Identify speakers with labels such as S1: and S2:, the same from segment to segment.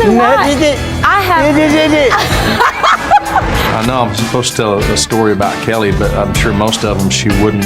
S1: me why. I have.
S2: I know I'm supposed to tell a story about Kelly, but I'm sure most of them she wouldn't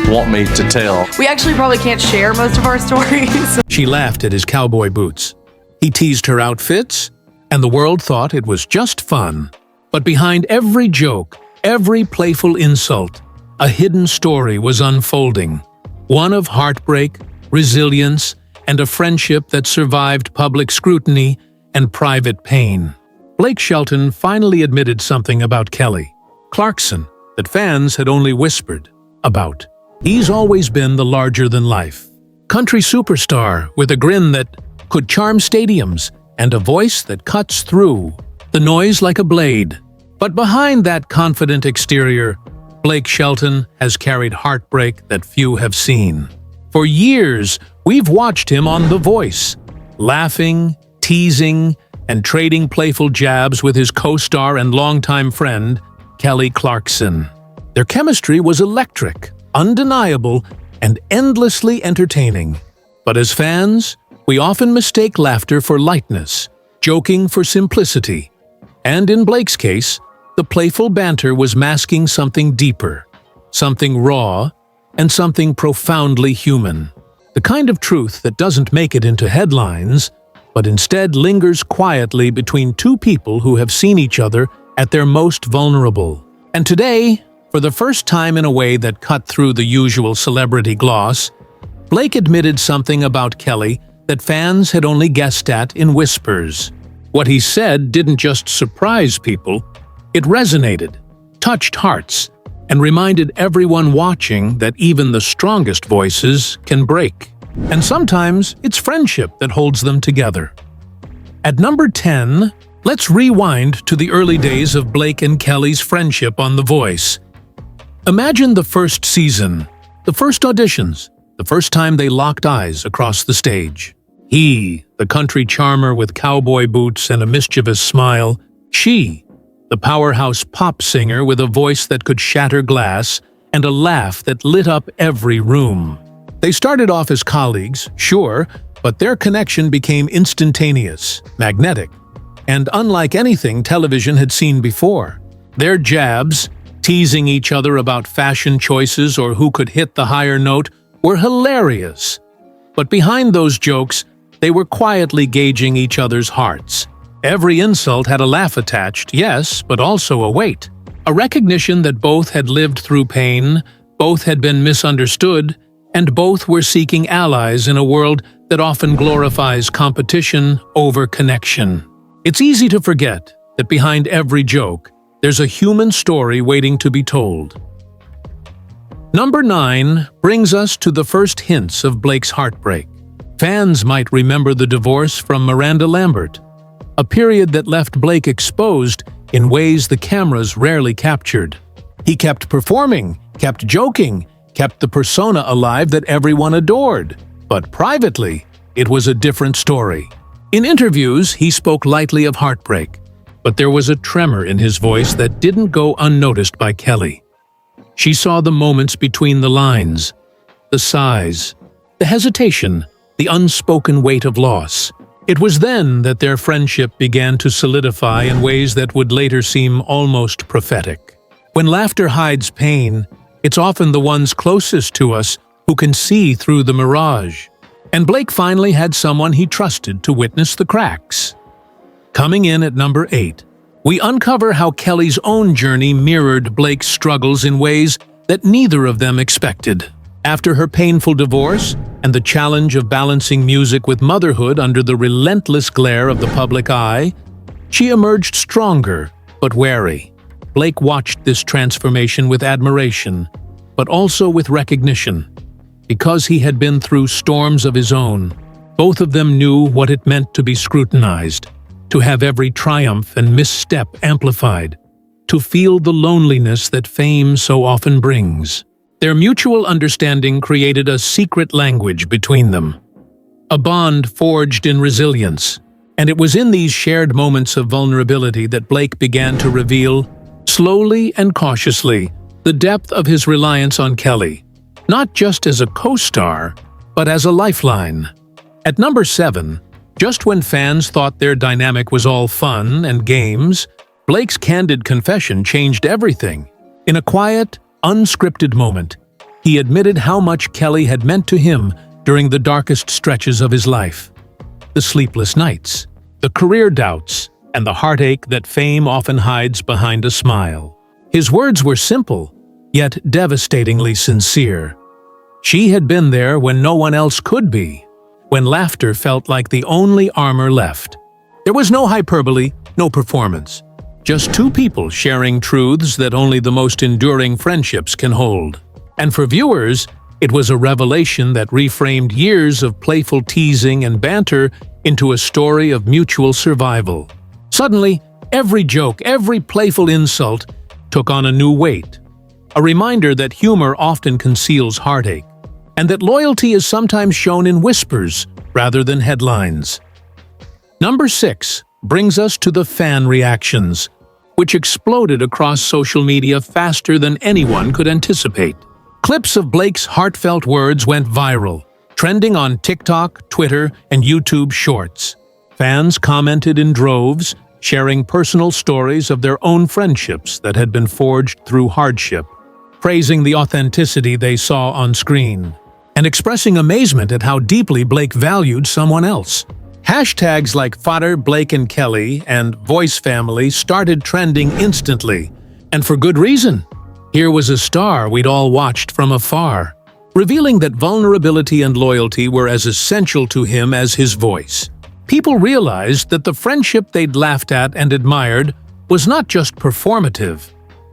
S2: want me to tell.
S1: We actually probably can't share most of our stories.
S3: She laughed at his cowboy boots. He teased her outfits, and the world thought it was just fun. But behind every joke, every playful insult, a hidden story was unfolding. One of heartbreak, resilience, and a friendship that survived public scrutiny and private pain. Blake Shelton finally admitted something about Kelly Clarkson that fans had only whispered about. He's always been the larger-than-life country superstar with a grin that could charm stadiums and a voice that cuts through the noise like a blade. But behind that confident exterior, Blake Shelton has carried heartbreak that few have seen. For years, we've watched him on The Voice, laughing, teasing, and trading playful jabs with his co-star and longtime friend, Kelly Clarkson. Their chemistry was electric, undeniable, and endlessly entertaining. But as fans, we often mistake laughter for lightness, joking for simplicity. And in Blake's case, the playful banter was masking something deeper, something raw, and something profoundly human. The kind of truth that doesn't make it into headlines, but instead lingers quietly between two people who have seen each other at their most vulnerable. And today, for the first time in a way that cut through the usual celebrity gloss, Blake admitted something about Kelly that fans had only guessed at in whispers. What he said didn't just surprise people, it resonated, touched hearts, and reminded everyone watching that even the strongest voices can break. And sometimes it's friendship that holds them together. At number 10, let's rewind to the early days of Blake and Kelly's friendship on The Voice. Imagine the first season, the first auditions, the first time they locked eyes across the stage. He, the country charmer with cowboy boots and a mischievous smile. She, the powerhouse pop singer with a voice that could shatter glass and a laugh that lit up every room. They started off as colleagues, sure, but their connection became instantaneous, magnetic, and unlike anything television had seen before. Their jabs, teasing each other about fashion choices or who could hit the higher note, were hilarious. But behind those jokes, they were quietly gauging each other's hearts. Every insult had a laugh attached, yes, but also a weight. A recognition that both had lived through pain, both had been misunderstood, and both were seeking allies in a world that often glorifies competition over connection. It's easy to forget that behind every joke, there's a human story waiting to be told. Number 9 brings us to the first hints of Blake's heartbreak. Fans might remember the divorce from Miranda Lambert, a period that left Blake exposed in ways the cameras rarely captured. He kept performing, kept joking, kept the persona alive that everyone adored. But privately, it was a different story. In interviews, he spoke lightly of heartbreak, but there was a tremor in his voice that didn't go unnoticed by Kelly. She saw the moments between the lines, the sighs, the hesitation, the unspoken weight of loss. It was then that their friendship began to solidify in ways that would later seem almost prophetic. When laughter hides pain, it's often the ones closest to us who can see through the mirage. And Blake finally had someone he trusted to witness the cracks. Coming in at number 8, we uncover how Kelly's own journey mirrored Blake's struggles in ways that neither of them expected. After her painful divorce and the challenge of balancing music with motherhood under the relentless glare of the public eye, she emerged stronger but wary. Blake watched this transformation with admiration, but also with recognition. Because he had been through storms of his own, both of them knew what it meant to be scrutinized, to have every triumph and misstep amplified, to feel the loneliness that fame so often brings. Their mutual understanding created a secret language between them, a bond forged in resilience. And it was in these shared moments of vulnerability that Blake began to reveal, slowly and cautiously, the depth of his reliance on Kelly, not just as a co-star, but as a lifeline. At number 7, Just when fans thought their dynamic was all fun and games, Blake's candid confession changed everything. In a quiet, unscripted moment, he admitted how much Kelly had meant to him during the darkest stretches of his life. The sleepless nights, the career doubts, and the heartache that fame often hides behind a smile. His words were simple, yet devastatingly sincere. She had been there when no one else could be, when laughter felt like the only armor left. There was no hyperbole, no performance. Just two people sharing truths that only the most enduring friendships can hold. And for viewers, it was a revelation that reframed years of playful teasing and banter into a story of mutual survival. Suddenly, every joke, every playful insult took on a new weight. A reminder that humor often conceals heartache, and that loyalty is sometimes shown in whispers rather than headlines. Number 6 brings us to the fan reactions, which exploded across social media faster than anyone could anticipate. Clips of Blake's heartfelt words went viral, trending on TikTok, Twitter, and YouTube Shorts. Fans commented in droves, sharing personal stories of their own friendships that had been forged through hardship, praising the authenticity they saw on screen, and expressing amazement at how deeply Blake valued someone else. Hashtags like Fodder, Blake and Kelly, and Voice Family started trending instantly, and for good reason. Here was a star we'd all watched from afar, revealing that vulnerability and loyalty were as essential to him as his voice. People realized that the friendship they'd laughed at and admired was not just performative.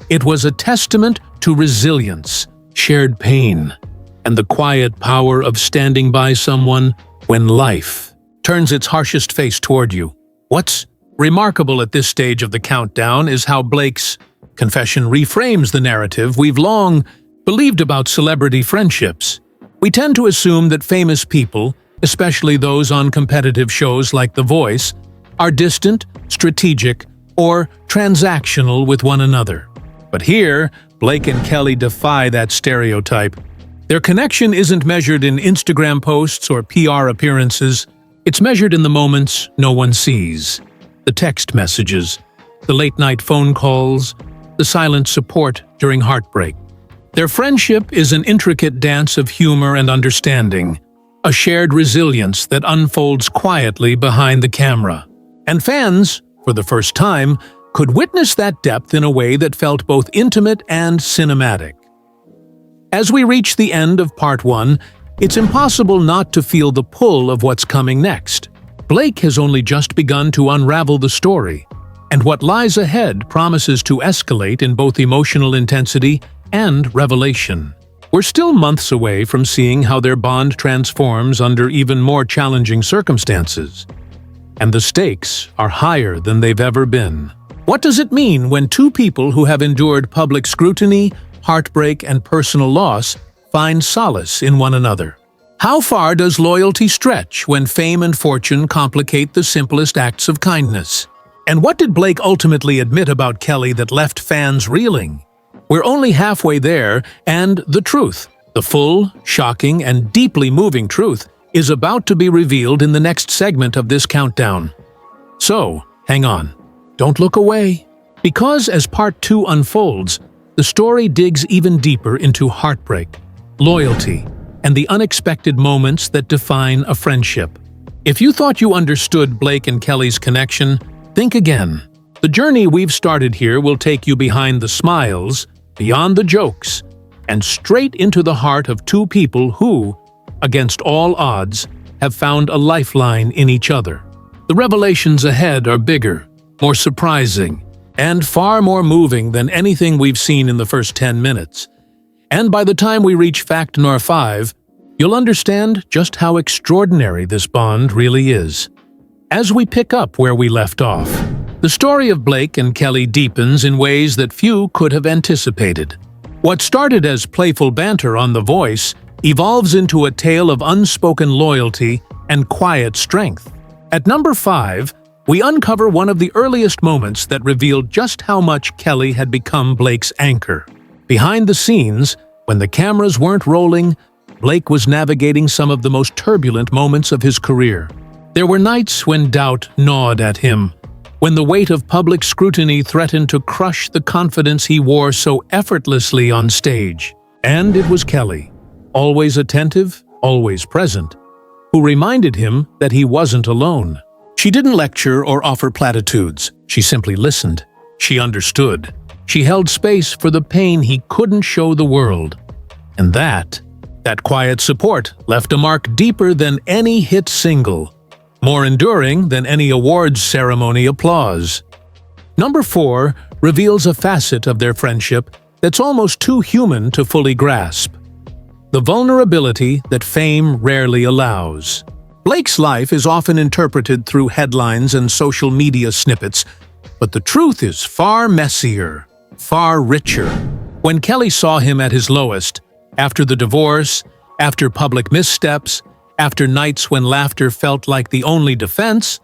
S3: It was a testament to resilience, shared pain, and the quiet power of standing by someone when life turns its harshest face toward you. What's remarkable at this stage of the countdown is how Blake's confession reframes the narrative we've long believed about celebrity friendships. We tend to assume that famous people, especially those on competitive shows like The Voice, are distant, strategic, or transactional with one another. But here, Blake and Kelly defy that stereotype. Their connection isn't measured in Instagram posts or PR appearances. It's measured in the moments no one sees. The text messages, the late-night phone calls, the silent support during heartbreak. Their friendship is an intricate dance of humor and understanding, a shared resilience that unfolds quietly behind the camera. And fans, for the first time, could witness that depth in a way that felt both intimate and cinematic. As we reach the end of Part 1, it's impossible not to feel the pull of what's coming next. Blake has only just begun to unravel the story, and what lies ahead promises to escalate in both emotional intensity and revelation. We're still months away from seeing how their bond transforms under even more challenging circumstances. And the stakes are higher than they've ever been. What does it mean when two people who have endured public scrutiny, heartbreak, and personal loss find solace in one another? How far does loyalty stretch when fame and fortune complicate the simplest acts of kindness? And what did Blake ultimately admit about Kelly that left fans reeling? We're only halfway there, and the truth, the full, shocking, and deeply moving truth, is about to be revealed in the next segment of this countdown. So, hang on. Don't look away. Because as Part 2 unfolds, the story digs even deeper into heartbreak, loyalty, and the unexpected moments that define a friendship. If you thought you understood Blake and Kelly's connection, think again. The journey we've started here will take you behind the smiles, beyond the jokes, and straight into the heart of two people who, against all odds, have found a lifeline in each other. The revelations ahead are bigger, more surprising, and far more moving than anything we've seen in the first 10 minutes. And by the time we reach fact number 5, you'll understand just how extraordinary this bond really is. As we pick up where we left off, the story of Blake and Kelly deepens in ways that few could have anticipated. What started as playful banter on The Voice evolves into a tale of unspoken loyalty and quiet strength. At number 5, we uncover one of the earliest moments that revealed just how much Kelly had become Blake's anchor. Behind the scenes, when the cameras weren't rolling, Blake was navigating some of the most turbulent moments of his career. There were nights when doubt gnawed at him, when the weight of public scrutiny threatened to crush the confidence he wore so effortlessly on stage. And it was Kelly, always attentive, always present, who reminded him that he wasn't alone. She didn't lecture or offer platitudes. She simply listened. She understood. She held space for the pain he couldn't show the world. And that quiet support left a mark deeper than any hit single, more enduring than any awards ceremony applause. Number 4 reveals a facet of their friendship that's almost too human to fully grasp: the vulnerability that fame rarely allows. Blake's life is often interpreted through headlines and social media snippets, but the truth is far messier, far richer. When Kelly saw him at his lowest, after the divorce, after public missteps, after nights when laughter felt like the only defense,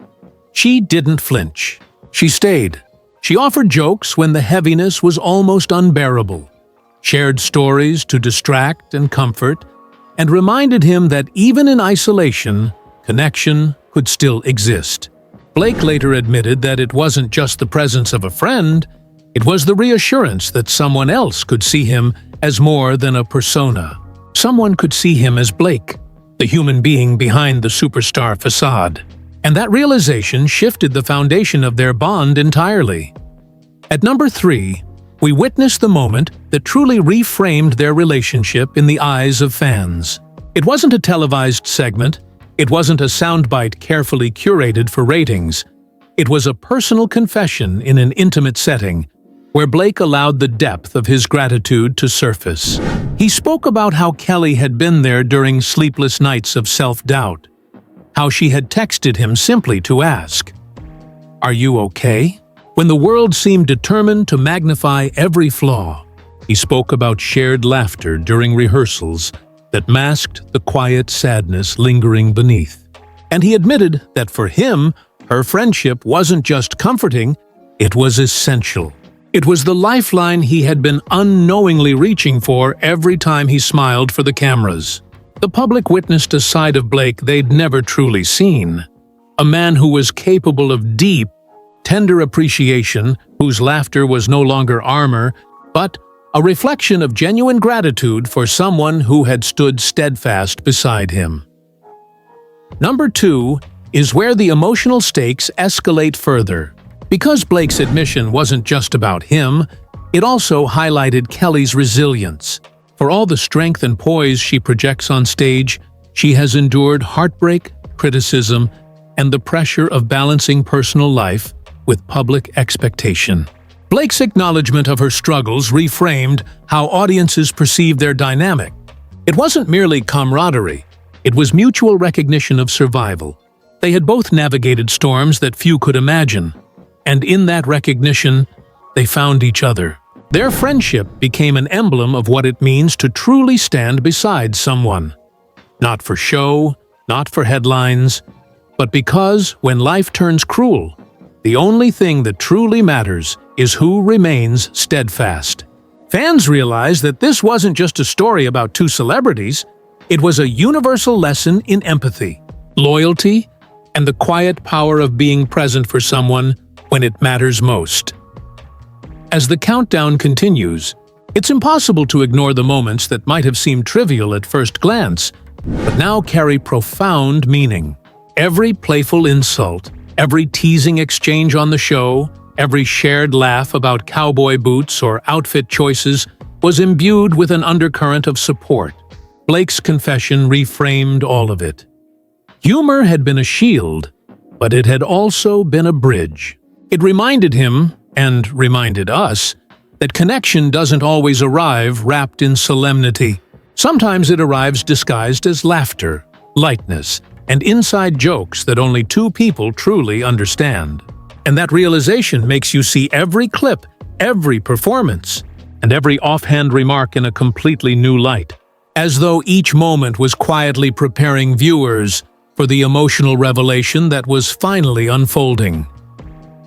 S3: she didn't flinch. She stayed. She offered jokes when the heaviness was almost unbearable, shared stories to distract and comfort, and reminded him that even in isolation, connection could still exist. Blake later admitted that it wasn't just the presence of a friend, it was the reassurance that someone else could see him as more than a persona. Someone could see him as Blake, the human being behind the superstar facade. And that realization shifted the foundation of their bond entirely. At number 3, we witness the moment that truly reframed their relationship in the eyes of fans. It wasn't a televised segment. It wasn't a soundbite carefully curated for ratings. It was a personal confession in an intimate setting, where Blake allowed the depth of his gratitude to surface. He spoke about how Kelly had been there during sleepless nights of self-doubt, how she had texted him simply to ask, "Are you okay?" When the world seemed determined to magnify every flaw, he spoke about shared laughter during rehearsals that masked the quiet sadness lingering beneath. And he admitted that for him, her friendship wasn't just comforting, it was essential. It was the lifeline he had been unknowingly reaching for every time he smiled for the cameras. The public witnessed a side of Blake they'd never truly seen. A man who was capable of deep, tender appreciation, whose laughter was no longer armor, but a reflection of genuine gratitude for someone who had stood steadfast beside him. Number 2 is where the emotional stakes escalate further. Because Blake's admission wasn't just about him, it also highlighted Kelly's resilience. For all the strength and poise she projects on stage, she has endured heartbreak, criticism, and the pressure of balancing personal life with public expectation. Blake's acknowledgement of her struggles reframed how audiences perceived their dynamic. It wasn't merely camaraderie, it was mutual recognition of survival. They had both navigated storms that few could imagine, and in that recognition, they found each other. Their friendship became an emblem of what it means to truly stand beside someone. Not for show, not for headlines, but because when life turns cruel, the only thing that truly matters is who remains steadfast. Fans realized that this wasn't just a story about two celebrities, it was a universal lesson in empathy, loyalty, and the quiet power of being present for someone when it matters most. As the countdown continues, it's impossible to ignore the moments that might have seemed trivial at first glance, but now carry profound meaning. Every playful insult, every teasing exchange on the show, every shared laugh about cowboy boots or outfit choices was imbued with an undercurrent of support. Blake's confession reframed all of it. Humor had been a shield, but it had also been a bridge. It reminded him, and reminded us, that connection doesn't always arrive wrapped in solemnity. Sometimes it arrives disguised as laughter, lightness, and inside jokes that only two people truly understand. And that realization makes you see every clip, every performance, and every offhand remark in a completely new light, as though each moment was quietly preparing viewers for the emotional revelation that was finally unfolding.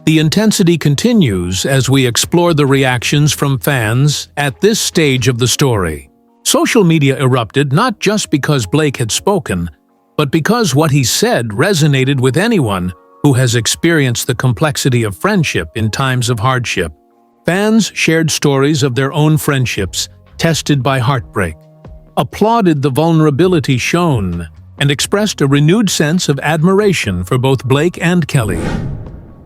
S3: The intensity continues as we explore the reactions from fans at this stage of the story. Social media erupted not just because Blake had spoken, but because what he said resonated with anyone who has experienced the complexity of friendship in times of hardship. Fans shared stories of their own friendships tested by heartbreak, applauded the vulnerability shown, and expressed a renewed sense of admiration for both Blake and Kelly.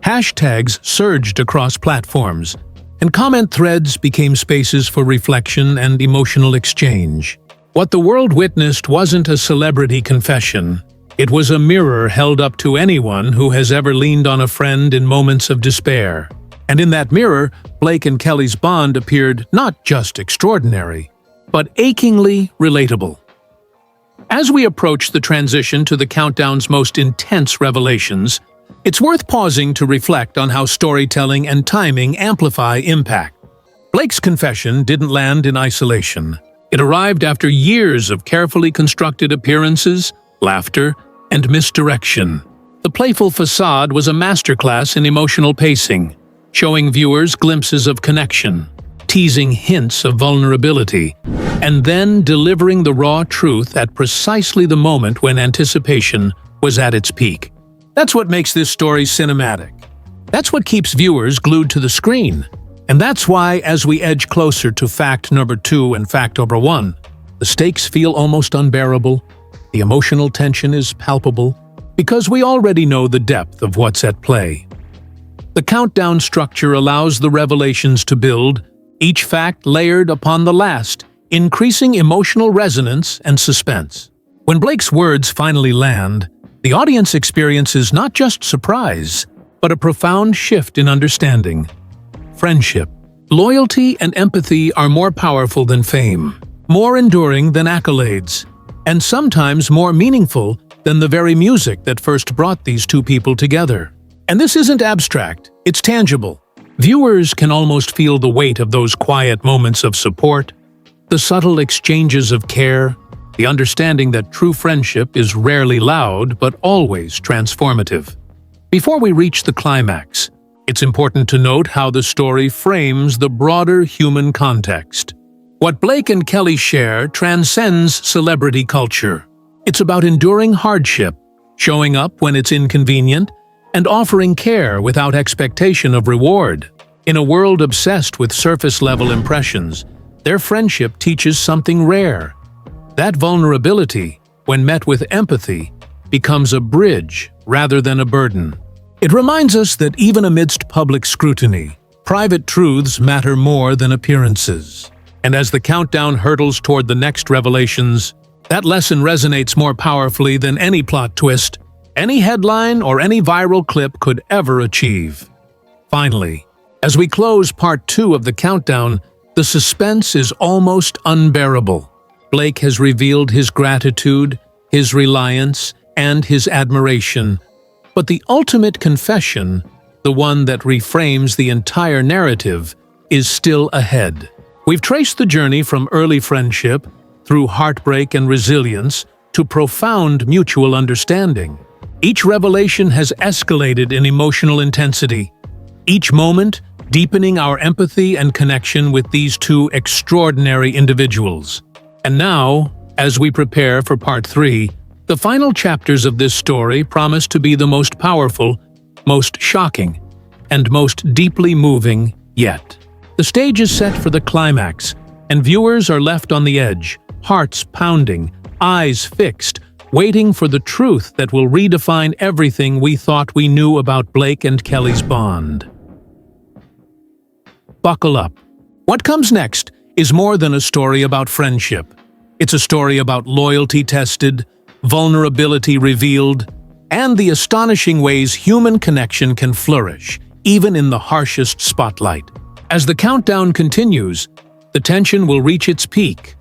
S3: Hashtags surged across platforms, and comment threads became spaces for reflection and emotional exchange. What the world witnessed wasn't a celebrity confession. It was a mirror held up to anyone who has ever leaned on a friend in moments of despair. And in that mirror, Blake and Kelly's bond appeared not just extraordinary, but achingly relatable. As we approach the transition to the countdown's most intense revelations, it's worth pausing to reflect on how storytelling and timing amplify impact. Blake's confession didn't land in isolation. It arrived after years of carefully constructed appearances, laughter, and misdirection. The playful facade was a masterclass in emotional pacing, showing viewers glimpses of connection, teasing hints of vulnerability, and then delivering the raw truth at precisely the moment when anticipation was at its peak. That's what makes this story cinematic. That's what keeps viewers glued to the screen. And that's why, as we edge closer to fact number 2 and fact number 1, the stakes feel almost unbearable, the emotional tension is palpable, because we already know the depth of what's at play. The countdown structure allows the revelations to build, each fact layered upon the last, increasing emotional resonance and suspense. When Blake's words finally land, the audience experiences not just surprise, but a profound shift in understanding. Friendship, loyalty, and empathy are more powerful than fame, more enduring than accolades, and sometimes more meaningful than the very music that first brought these two people together. And this isn't abstract, it's tangible. Viewers can almost feel the weight of those quiet moments of support, the subtle exchanges of care, the understanding that true friendship is rarely loud but always transformative. Before we reach the climax, it's important to note how the story frames the broader human context. What Blake and Kelly share transcends celebrity culture. It's about enduring hardship, showing up when it's inconvenient, and offering care without expectation of reward. In a world obsessed with surface-level impressions, their friendship teaches something rare. That vulnerability, when met with empathy, becomes a bridge rather than a burden. It reminds us that even amidst public scrutiny, private truths matter more than appearances. And as the countdown hurtles toward the next revelations, that lesson resonates more powerfully than any plot twist, any headline, or any viral clip could ever achieve. Finally, as we close part 2 of the countdown, the suspense is almost unbearable. Blake has revealed his gratitude, his reliance, and his admiration. But the ultimate confession, the one that reframes the entire narrative, is still ahead. We've traced the journey from early friendship, through heartbreak and resilience, to profound mutual understanding. Each revelation has escalated in emotional intensity, each moment deepening our empathy and connection with these two extraordinary individuals. And now, as we prepare for part 3, the final chapters of this story promise to be the most powerful, most shocking, and most deeply moving yet. The stage is set for the climax, and viewers are left on the edge, hearts pounding, eyes fixed, waiting for the truth that will redefine everything we thought we knew about Blake and Kelly's bond. Buckle up. What comes next is more than a story about friendship. It's a story about loyalty tested, vulnerability revealed, and the astonishing ways human connection can flourish, even in the harshest spotlight. As the countdown continues, the tension will reach its peak,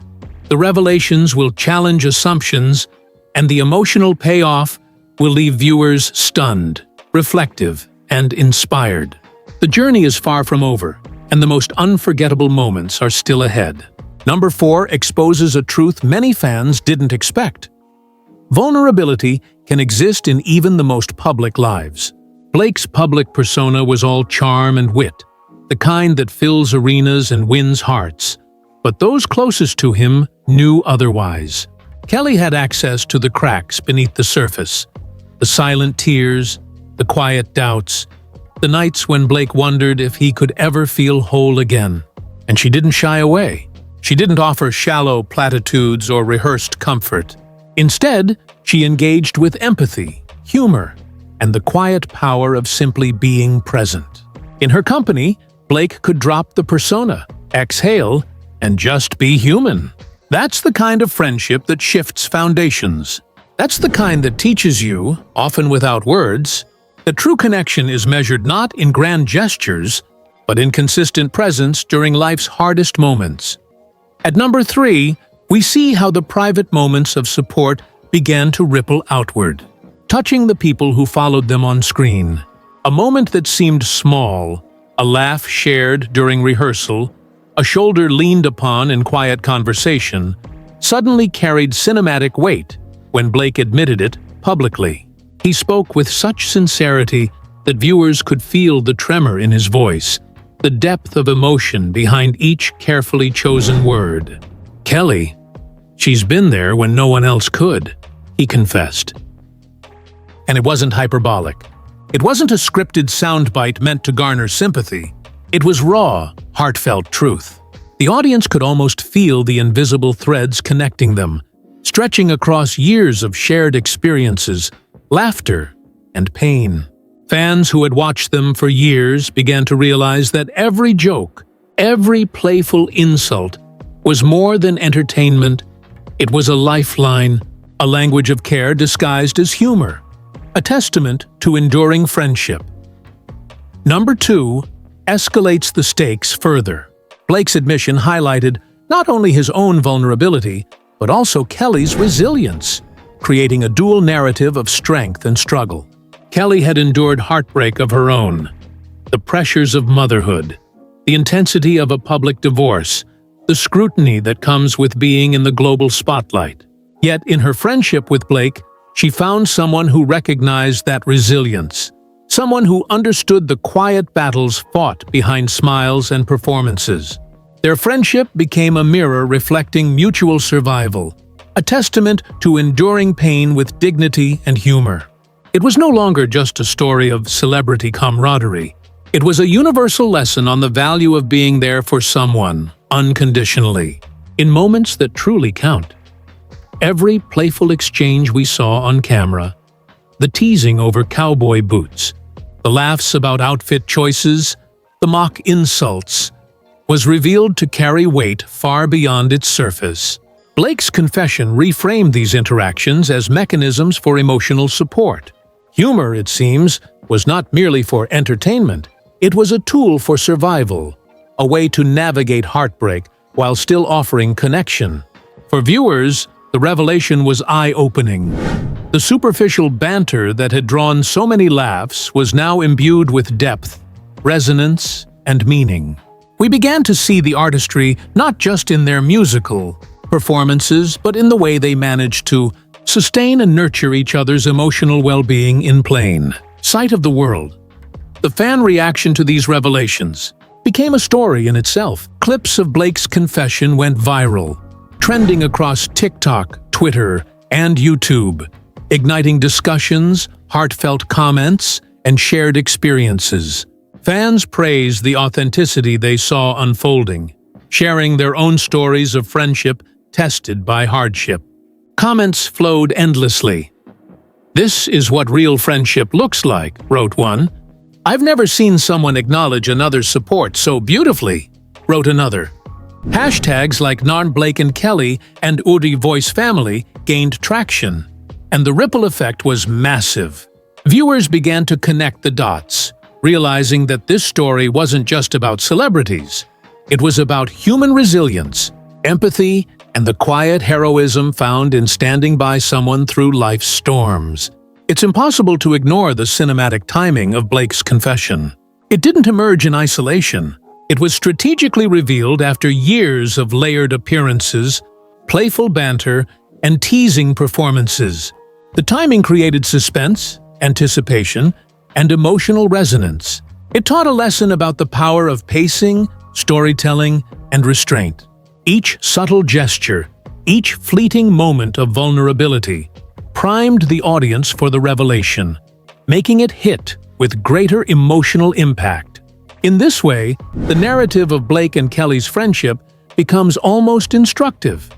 S3: the revelations will challenge assumptions, and the emotional payoff will leave viewers stunned, reflective, and inspired. The journey is far from over, and the most unforgettable moments are still ahead. Number 4 exposes a truth many fans didn't expect. Vulnerability can exist in even the most public lives. Blake's public persona was all charm and wit, the kind that fills arenas and wins hearts. But those closest to him knew otherwise. Kelly had access to the cracks beneath the surface, the silent tears, the quiet doubts, the nights when Blake wondered if he could ever feel whole again. And she didn't shy away. She didn't offer shallow platitudes or rehearsed comfort. Instead, she engaged with empathy, humor, and the quiet power of simply being present. In her company, Blake could drop the persona, exhale, and just be human. That's the kind of friendship that shifts foundations. That's the kind that teaches you, often without words, that true connection is measured not in grand gestures, but in consistent presence during life's hardest moments. At number 3, we see how the private moments of support began to ripple outward, touching the people who followed them on screen. A moment that seemed small, a laugh shared during rehearsal, a shoulder leaned upon in quiet conversation, suddenly carried cinematic weight when Blake admitted it publicly. He spoke with such sincerity that viewers could feel the tremor in his voice, the depth of emotion behind each carefully chosen word. "Kelly, she's been there when no one else could," he confessed. And it wasn't hyperbolic. It wasn't a scripted soundbite meant to garner sympathy. It was raw, heartfelt truth. The audience could almost feel the invisible threads connecting them, stretching across years of shared experiences, laughter, and pain. Fans who had watched them for years began to realize that every joke, every playful insult, was more than entertainment. It was a lifeline, a language of care disguised as humor, a testament to enduring friendship. Number 2 escalates the stakes further. Blake's admission highlighted not only his own vulnerability, but also Kelly's resilience, creating a dual narrative of strength and struggle. Kelly had endured heartbreak of her own, the pressures of motherhood, the intensity of a public divorce, the scrutiny that comes with being in the global spotlight. Yet in her friendship with Blake, she found someone who recognized that resilience, someone who understood the quiet battles fought behind smiles and performances. Their friendship became a mirror reflecting mutual survival, a testament to enduring pain with dignity and humor. It was no longer just a story of celebrity camaraderie. It was a universal lesson on the value of being there for someone, unconditionally, in moments that truly count. Every playful exchange we saw on camera, the teasing over cowboy boots, the laughs about outfit choices, the mock insults, was revealed to carry weight far beyond its surface. Blake's confession reframed these interactions as mechanisms for emotional support. Humor, it seems, was not merely for entertainment. It was a tool for survival, a way to navigate heartbreak while still offering connection. For viewers, the revelation was eye-opening. The superficial banter that had drawn so many laughs was now imbued with depth, resonance, and meaning. We began to see the artistry not just in their musical performances, but in the way they managed to sustain and nurture each other's emotional well-being in plain sight of the world. The fan reaction to these revelations became a story in itself. Clips of Blake's confession went viral, trending across TikTok, Twitter, and YouTube, igniting discussions, heartfelt comments, and shared experiences. Fans praised the authenticity they saw unfolding, sharing their own stories of friendship tested by hardship. Comments flowed endlessly. "This is what real friendship looks like," wrote one. "I've never seen someone acknowledge another's support so beautifully," wrote another. Hashtags like Narn Blake and Kelly and Uri Voice Family gained traction, and the ripple effect was massive. Viewers began to connect the dots, realizing that this story wasn't just about celebrities. It was about human resilience, empathy, and the quiet heroism found in standing by someone through life's storms. It's impossible to ignore the cinematic timing of Blake's confession. It didn't emerge in isolation. It was strategically revealed after years of layered appearances, playful banter, and teasing performances. The timing created suspense, anticipation, and emotional resonance. It taught a lesson about the power of pacing, storytelling, and restraint. Each subtle gesture, Each fleeting moment of vulnerability primed the audience for the revelation, making it hit with greater emotional impact. In this way, the narrative of Blake and Kelly's friendship becomes almost instructive,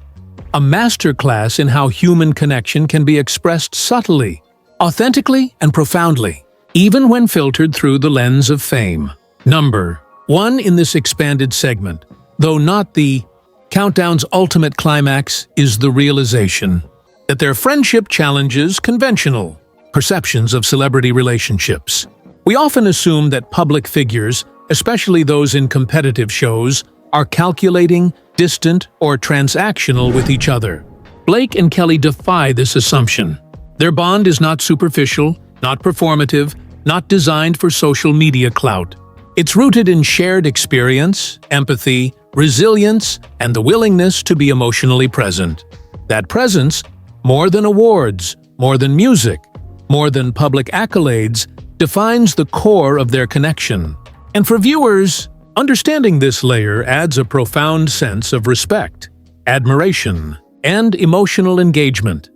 S3: a masterclass in how human connection can be expressed subtly, authentically, and profoundly, even when filtered through the lens of fame. Number 1 in this expanded segment, though not the countdown's ultimate climax, is the realization that their friendship challenges conventional perceptions of celebrity relationships. We often assume that public figures, especially those in competitive shows, are calculating, distant, or transactional with each other. Blake and Kelly defy this assumption. Their bond is not superficial, not performative, not designed for social media clout. It's rooted in shared experience, empathy, resilience, and the willingness to be emotionally present. That presence, more than awards, more than music, more than public accolades, defines the core of their connection. And for viewers, understanding this layer adds a profound sense of respect, admiration, and emotional engagement.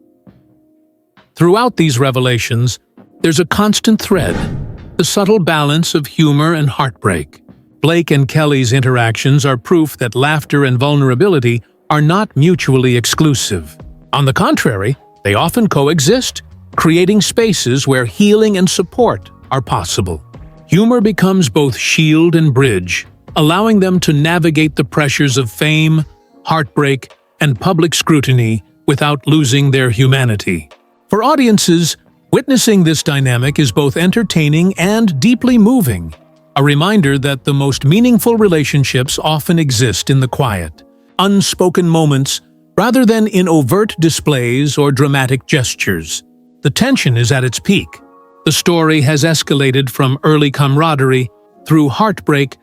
S3: Throughout these revelations, there's a constant thread, the subtle balance of humor and heartbreak. Blake and Kelly's interactions are proof that laughter and vulnerability are not mutually exclusive. On the contrary, they often coexist, creating spaces where healing and support are possible. Humor becomes both shield and bridge, allowing them to navigate the pressures of fame, heartbreak, and public scrutiny without losing their humanity. For audiences, witnessing this dynamic is both entertaining and deeply moving, a reminder that the most meaningful relationships often exist in the quiet, unspoken moments rather than in overt displays or dramatic gestures. The tension is at its peak. The story has escalated from early camaraderie through heartbreak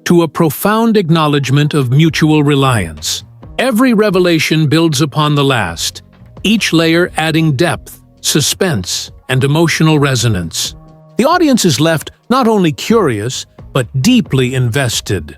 S3: to a profound acknowledgement of mutual reliance. Every revelation builds upon the last, each layer adding depth, suspense, and emotional resonance. The audience is left not only curious, but deeply invested,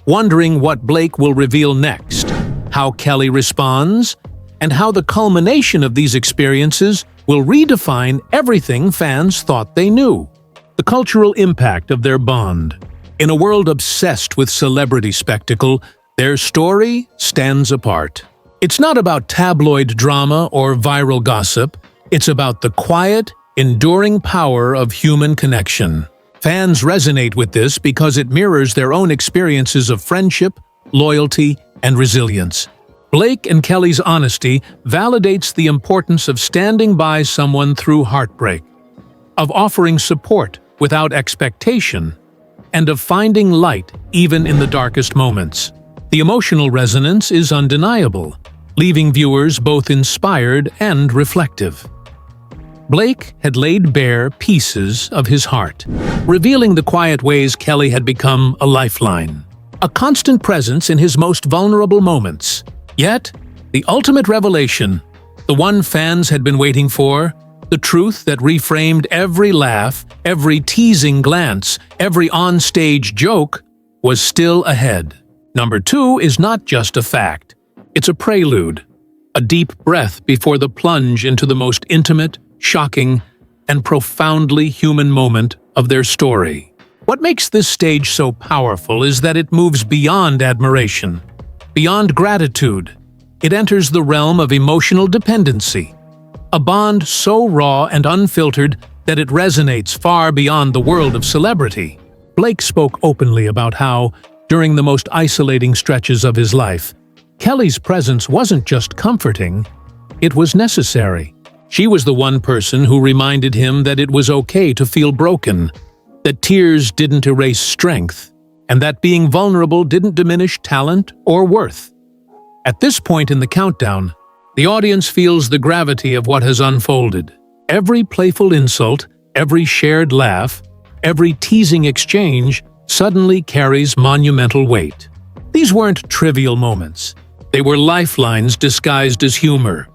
S3: wondering what Blake will reveal next, how Kelly responds, and how the culmination of these experiences will redefine everything fans thought they knew. The cultural impact of their bond. In a world obsessed with celebrity spectacle, their story stands apart. It's not about tabloid drama or viral gossip. It's about the quiet, enduring power of human connection. Fans resonate with this because it mirrors their own experiences of friendship, loyalty, and resilience. Blake and Kelly's honesty validates the importance of standing by someone through heartbreak, of offering support without expectation, and of finding light even in the darkest moments. The emotional resonance is undeniable, leaving viewers both inspired and reflective. Blake had laid bare pieces of his heart, revealing the quiet ways Kelly had become a lifeline, a constant presence in his most vulnerable moments. Yet, the ultimate revelation, the one fans had been waiting for, the truth that reframed every laugh, every teasing glance, every on-stage joke, was still ahead. Number 2 is not just a fact. It's a prelude, a deep breath before the plunge into the most intimate, shocking, and profoundly human moment of their story. What makes this stage so powerful is that it moves beyond admiration, beyond gratitude. It enters the realm of emotional dependency, a bond so raw and unfiltered that it resonates far beyond the world of celebrity. Blake spoke openly about how, during the most isolating stretches of his life, Kelly's presence wasn't just comforting, it was necessary. She was the one person who reminded him that it was okay to feel broken, that tears didn't erase strength, and that being vulnerable didn't diminish talent or worth. At this point in the countdown, the audience feels the gravity of what has unfolded. Every playful insult, every shared laugh, every teasing exchange suddenly carries monumental weight. These weren't trivial moments. They were lifelines disguised as humor,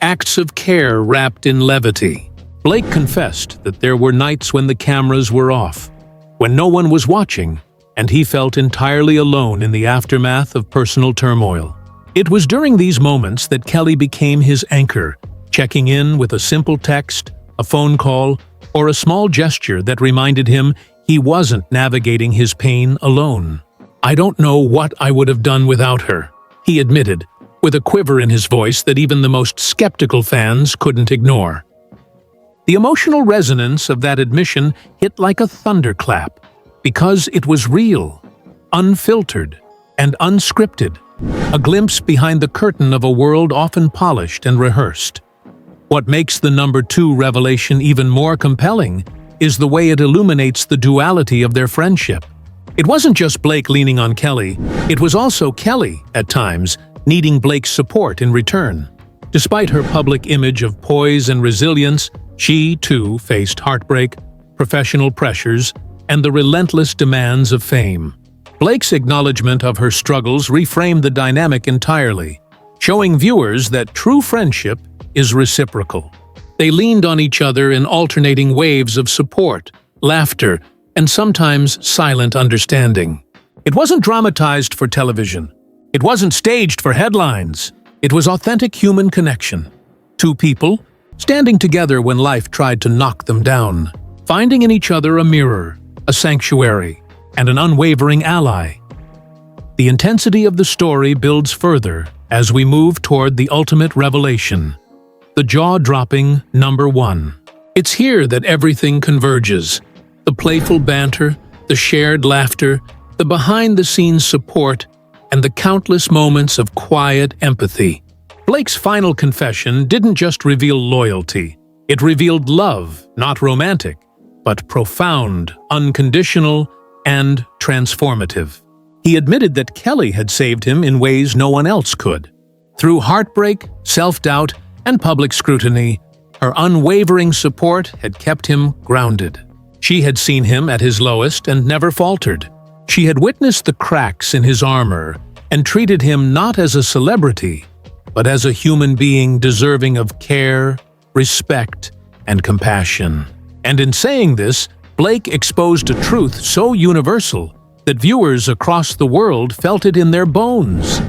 S3: acts of care wrapped in levity. Blake confessed that there were nights when the cameras were off, when no one was watching, and he felt entirely alone in the aftermath of personal turmoil. It was during these moments that Kelly became his anchor, checking in with a simple text, a phone call, or a small gesture that reminded him he wasn't navigating his pain alone. "I don't know what I would have done without her," he admitted, with a quiver in his voice that even the most skeptical fans couldn't ignore. The emotional resonance of that admission hit like a thunderclap, because it was real, unfiltered, and unscripted, a glimpse behind the curtain of a world often polished and rehearsed. What makes the number 2 revelation even more compelling is the way it illuminates the duality of their friendship. It wasn't just Blake leaning on Kelly, it was also Kelly, at times, needing Blake's support in return. Despite her public image of poise and resilience, she, too, faced heartbreak, professional pressures, and the relentless demands of fame. Blake's acknowledgement of her struggles reframed the dynamic entirely, showing viewers that true friendship is reciprocal. They leaned on each other in alternating waves of support, laughter, and sometimes silent understanding. It wasn't dramatized for television. It wasn't staged for headlines. It was authentic human connection. Two people, standing together when life tried to knock them down, finding in each other a mirror, a sanctuary, and an unwavering ally. The intensity of the story builds further as we move toward the ultimate revelation, the jaw-dropping number 1. It's here that everything converges. The playful banter, the shared laughter, the behind-the-scenes support, and the countless moments of quiet empathy. Blake's final confession didn't just reveal loyalty. It revealed love, not romantic, but profound, unconditional, and transformative. He admitted that Kelly had saved him in ways no one else could. Through heartbreak, self-doubt, and public scrutiny, her unwavering support had kept him grounded. She had seen him at his lowest and never faltered. She had witnessed the cracks in his armor and treated him not as a celebrity, but as a human being deserving of care, respect, and compassion. And in saying this, Blake exposed a truth so universal that viewers across the world felt it in their bones.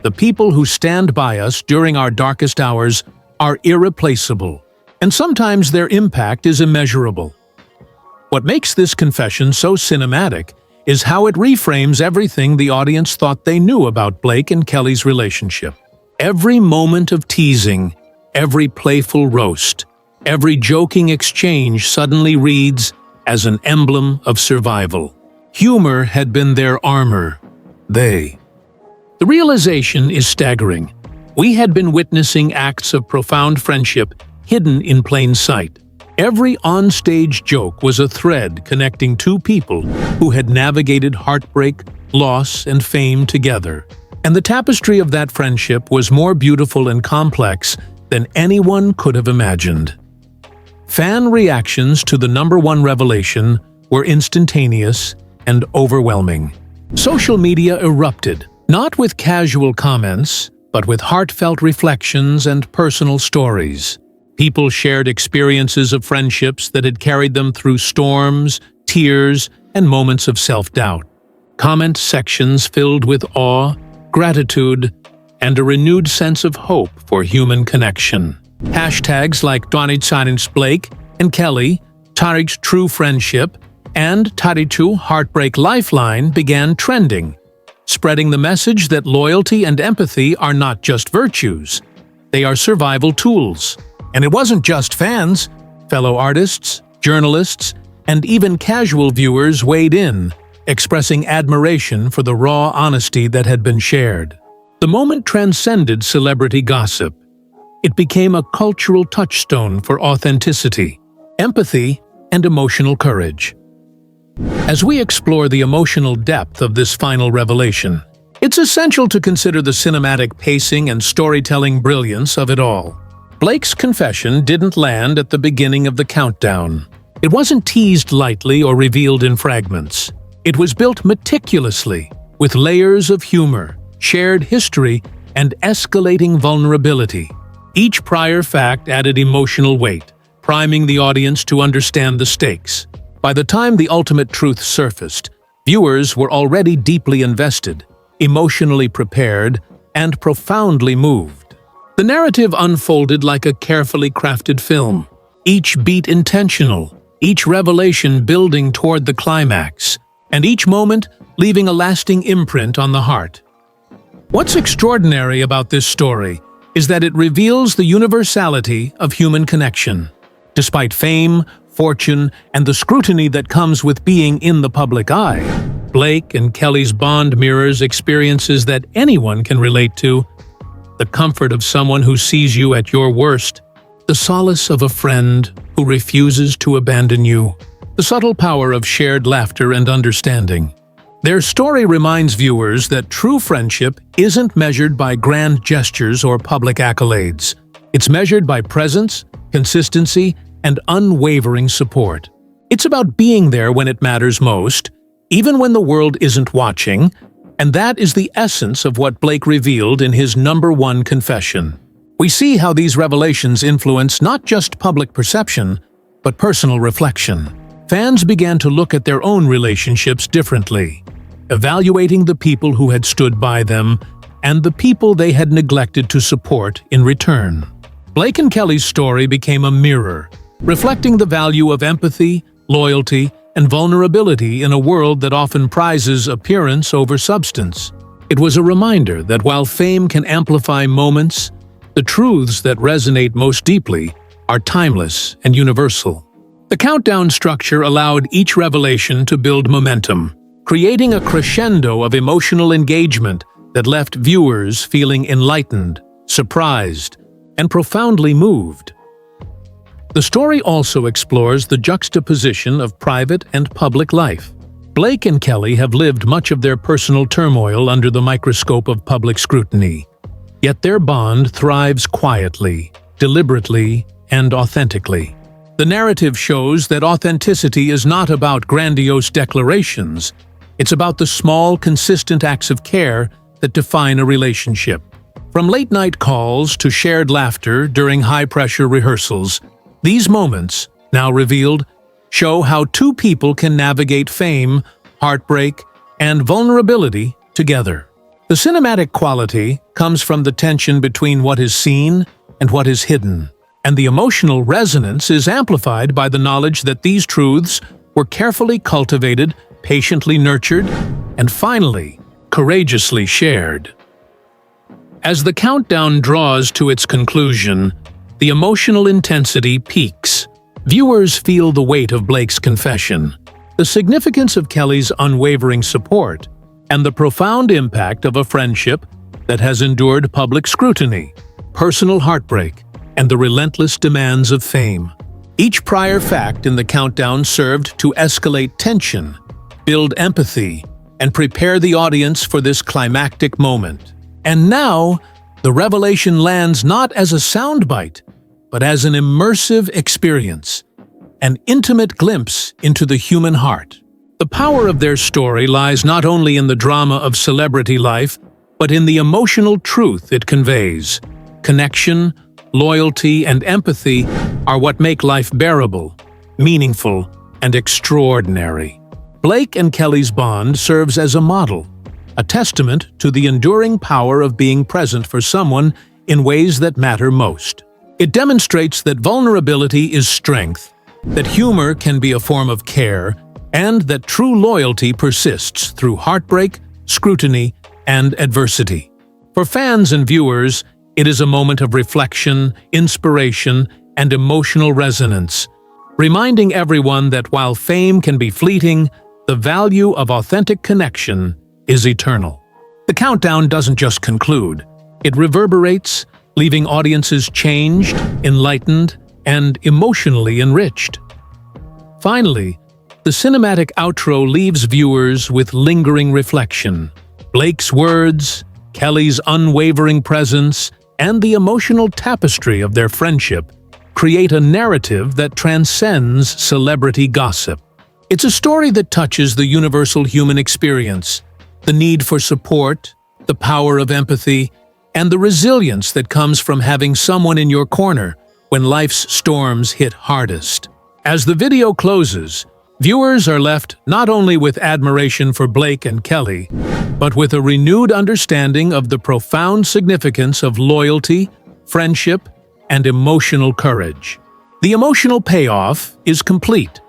S3: The people who stand by us during our darkest hours are irreplaceable, and sometimes their impact is immeasurable. What makes this confession so cinematic is how it reframes everything the audience thought they knew about Blake and Kelly's relationship. Every moment of teasing, every playful roast, every joking exchange suddenly reads as an emblem of survival. Humor had been their armor. The realization is staggering. We had been witnessing acts of profound friendship hidden in plain sight. Every onstage joke was a thread connecting two people who had navigated heartbreak, loss, and fame together. And the tapestry of that friendship was more beautiful and complex than anyone could have imagined. Fan reactions to the number 1 revelation were instantaneous and overwhelming. Social media erupted, not with casual comments, but with heartfelt reflections and personal stories. People shared experiences of friendships that had carried them through storms, tears, and moments of self-doubt. Comment sections filled with awe, gratitude, and a renewed sense of hope for human connection. Hashtags like Donitsanin's Blake and Kelly, Tarik's True Friendship, and Tarichu Heartbreak Lifeline began trending, spreading the message that loyalty and empathy are not just virtues, they are survival tools. And it wasn't just fans. Fellow artists, journalists, and even casual viewers weighed in, expressing admiration for the raw honesty that had been shared. The moment transcended celebrity gossip. It became a cultural touchstone for authenticity, empathy, and emotional courage. As we explore the emotional depth of this final revelation, it's essential to consider the cinematic pacing and storytelling brilliance of it all. Blake's confession didn't land at the beginning of the countdown. It wasn't teased lightly or revealed in fragments. It was built meticulously, with layers of humor, shared history, and escalating vulnerability. Each prior fact added emotional weight, priming the audience to understand the stakes. By the time the ultimate truth surfaced, viewers were already deeply invested, emotionally prepared, and profoundly moved. The narrative unfolded like a carefully crafted film, each beat intentional, each revelation building toward the climax, and each moment leaving a lasting imprint on the heart. What's extraordinary about this story is that it reveals the universality of human connection. Despite fame, fortune, and the scrutiny that comes with being in the public eye, Blake and Kelly's bond mirrors experiences that anyone can relate to: the comfort of someone who sees you at your worst, the solace of a friend who refuses to abandon you, the subtle power of shared laughter and understanding. Their story reminds viewers that true friendship isn't measured by grand gestures or public accolades. It's measured by presence, consistency, and unwavering support. It's about being there when it matters most, even when the world isn't watching, and that is the essence of what Blake revealed in his #1 confession. We see how these revelations influence not just public perception, but personal reflection. Fans began to look at their own relationships differently, evaluating the people who had stood by them and the people they had neglected to support in return. Blake and Kelly's story became a mirror, reflecting the value of empathy, loyalty, and vulnerability in a world that often prizes appearance over substance. It was a reminder that while fame can amplify moments, the truths that resonate most deeply are timeless and universal. The countdown structure allowed each revelation to build momentum, creating a crescendo of emotional engagement that left viewers feeling enlightened, surprised, and profoundly moved. The story also explores the juxtaposition of private and public life. Blake and Kelly have lived much of their personal turmoil under the microscope of public scrutiny, yet their bond thrives quietly, deliberately, and authentically. The narrative shows that authenticity is not about grandiose declarations. It's about the small, consistent acts of care that define a relationship. From late-night calls to shared laughter during high-pressure rehearsals, these moments, now revealed, show how two people can navigate fame, heartbreak, and vulnerability together. The cinematic quality comes from the tension between what is seen and what is hidden, and the emotional resonance is amplified by the knowledge that these truths were carefully cultivated, patiently nurtured, and finally, courageously shared. As the countdown draws to its conclusion, the emotional intensity peaks. Viewers feel the weight of Blake's confession, the significance of Kelly's unwavering support, and the profound impact of a friendship that has endured public scrutiny, personal heartbreak, and the relentless demands of fame. Each prior fact in the countdown served to escalate tension, build empathy, and prepare the audience for this climactic moment. And now, the revelation lands not as a soundbite, but as an immersive experience, an intimate glimpse into the human heart. The power of their story lies not only in the drama of celebrity life, but in the emotional truth it conveys. Connection, loyalty, and empathy are what make life bearable, meaningful, and extraordinary. Blake and Kelly's bond serves as a model, a testament to the enduring power of being present for someone in ways that matter most. It demonstrates that vulnerability is strength, that humor can be a form of care, and that true loyalty persists through heartbreak, scrutiny, and adversity. For fans and viewers, it is a moment of reflection, inspiration, and emotional resonance, reminding everyone that while fame can be fleeting, the value of authentic connection is eternal. The countdown doesn't just conclude. It reverberates, leaving audiences changed, enlightened, and emotionally enriched. Finally, the cinematic outro leaves viewers with lingering reflection. Blake's words, Kelly's unwavering presence, and the emotional tapestry of their friendship create a narrative that transcends celebrity gossip. It's a story that touches the universal human experience, the need for support, the power of empathy, and the resilience that comes from having someone in your corner when life's storms hit hardest. As the video closes, viewers are left not only with admiration for Blake and Kelly, but with a renewed understanding of the profound significance of loyalty, friendship, and emotional courage. The emotional payoff is complete.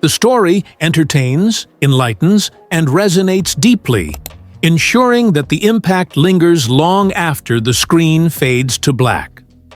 S3: The story entertains, enlightens, and resonates deeply, ensuring that the impact lingers long after the screen fades to black.